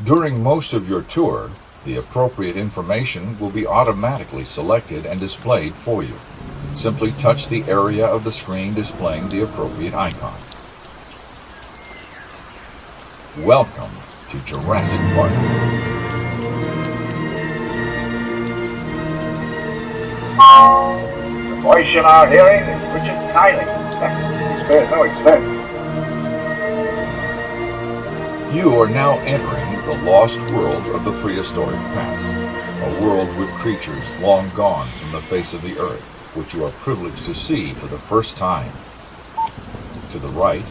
During most of your tour, the appropriate information will be automatically selected and displayed for you. Simply touch the area of the screen displaying the appropriate icon. Welcome to Jurassic Park. The voice you're now hearing is Richard Kiley. He spares no expense. You are now entering the lost world of the prehistoric past, a world with creatures long gone from the face of the earth, which you are privileged to see for the first time. To the right,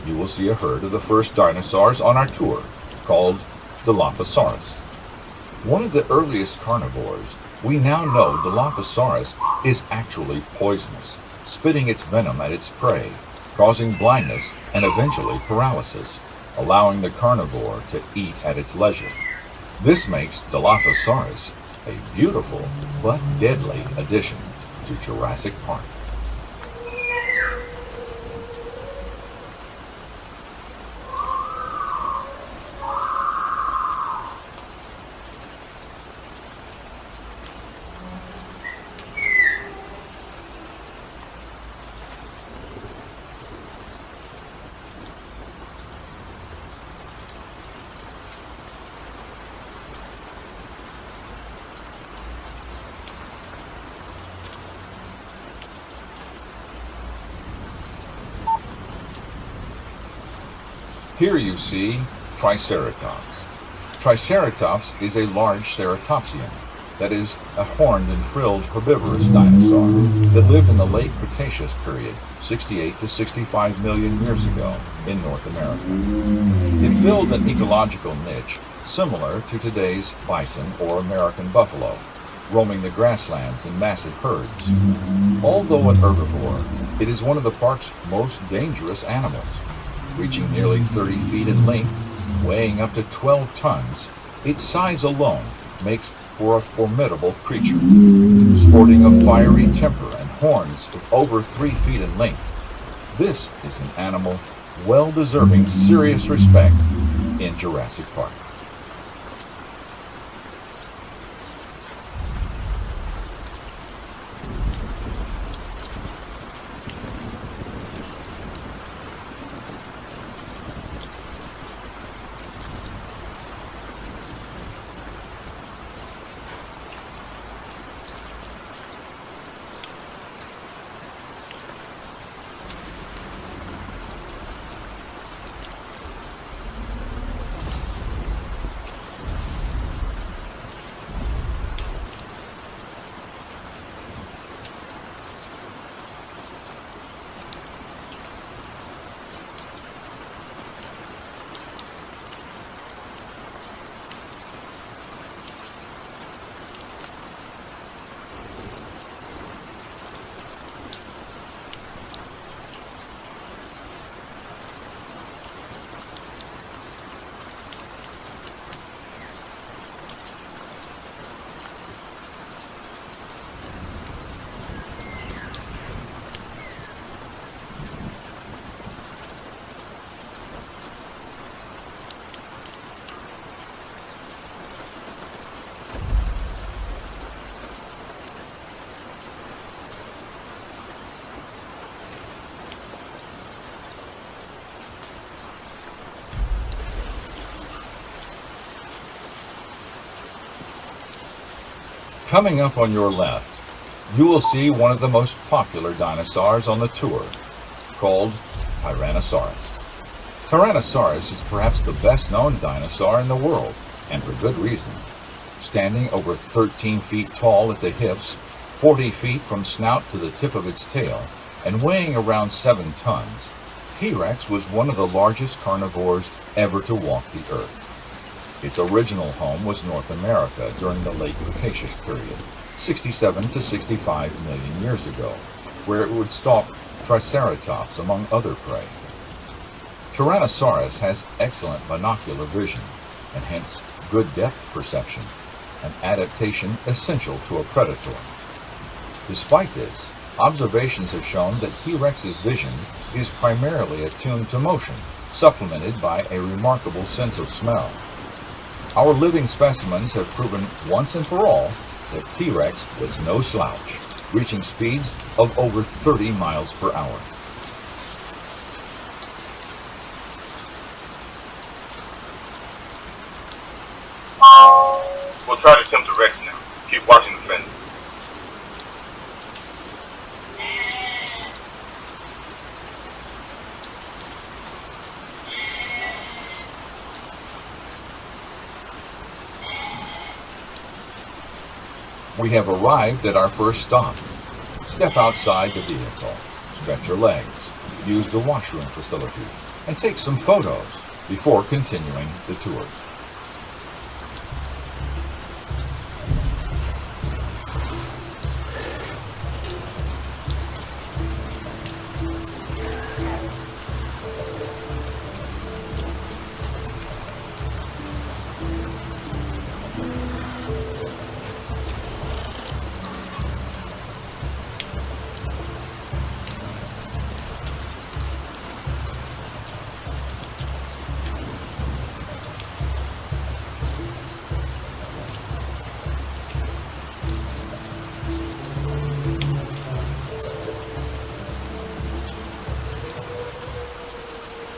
you will see a herd of the first dinosaurs on our tour, called Dilophosaurus. One of the earliest carnivores, we now know Dilophosaurus is actually poisonous, spitting its venom at its prey, causing blindness and eventually paralysis, allowing the carnivore to eat at its leisure. This makes Dilophosaurus a beautiful but deadly addition to Jurassic Park. Here you see Triceratops. Triceratops is a large ceratopsian, that is, a horned and frilled herbivorous dinosaur that lived in the late Cretaceous period, 68 to 65 million years ago, in North America. It filled an ecological niche similar to today's bison or American buffalo, roaming the grasslands in massive herds. Although an herbivore, it is one of the park's most dangerous animals. Reaching nearly 30 feet in length, weighing up to 12 tons, its size alone makes for a formidable creature. Sporting a fiery temper and horns of over 3 feet in length, this is an animal well deserving serious respect in Jurassic Park. Coming up on your left, you will see one of the most popular dinosaurs on the tour, called Tyrannosaurus. Tyrannosaurus is perhaps the best known dinosaur in the world, and for good reason. Standing over 13 feet tall at the hips, 40 feet from snout to the tip of its tail, and weighing around 7 tons, T-Rex was one of the largest carnivores ever to walk the earth. Its original home was North America during the late Cretaceous period, 67 to 65 million years ago, where it would stalk Triceratops among other prey. Tyrannosaurus has excellent binocular vision, and hence good depth perception, an adaptation essential to a predator. Despite this, observations have shown that T-Rex's vision is primarily attuned to motion, supplemented by a remarkable sense of smell. Our living specimens have proven once and for all that T-Rex was no slouch, reaching speeds of over 30 miles per hour. We'll try to attempt to Rex now. Keep watching the fence. We have arrived at our first stop. Step outside the vehicle, stretch your legs, use the washroom facilities, and take some photos before continuing the tour.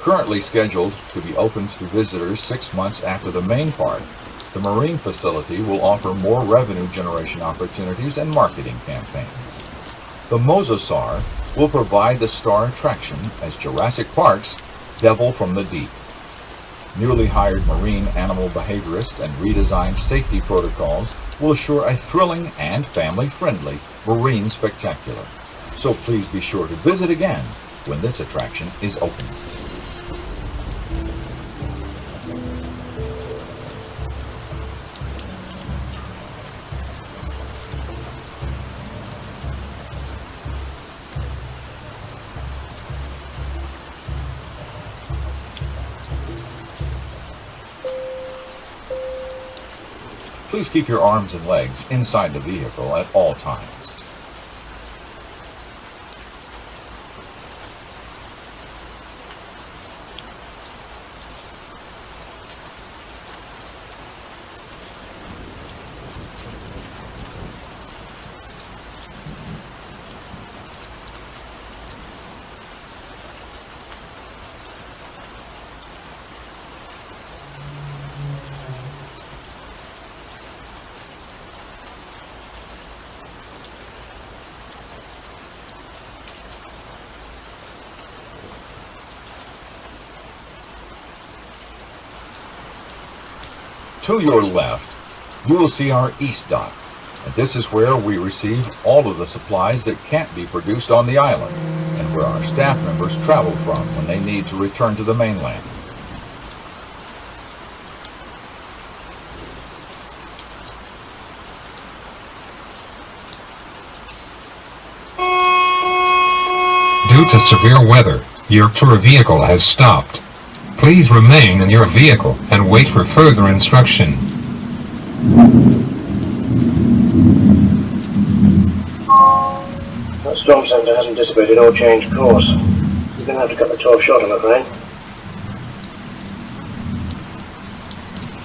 Currently scheduled to be opened to visitors 6 months after the main park, the marine facility will offer more revenue generation opportunities and marketing campaigns. The Mosasaur will provide the star attraction as Jurassic Park's Devil from the Deep. Newly hired marine animal behaviorists and redesigned safety protocols will assure a thrilling and family-friendly marine spectacular. So please be sure to visit again when this attraction is open. Please keep your arms and legs inside the vehicle at all times. To your left, you will see our East Dock, and this is where we receive all of the supplies that can't be produced on the island, and where our staff members travel from when they need to return to the mainland. Due to severe weather, your tour vehicle has stopped. Please remain in your vehicle and wait for further instruction. That storm center hasn't dissipated or changed course. You're going to have to cut the tour short, I'm afraid.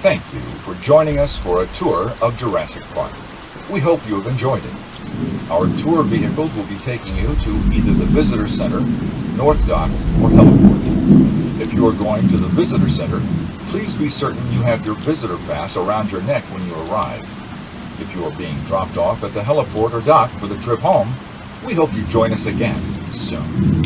Thank you for joining us for a tour of Jurassic Park. We hope you have enjoyed it. Our tour vehicles will be taking you to either the Visitor Center, North Dock, or Heliport. If you are going to the Visitor Center, please be certain you have your visitor pass around your neck when you arrive. If you are being dropped off at the heliport or dock for the trip home, we hope you join us again soon.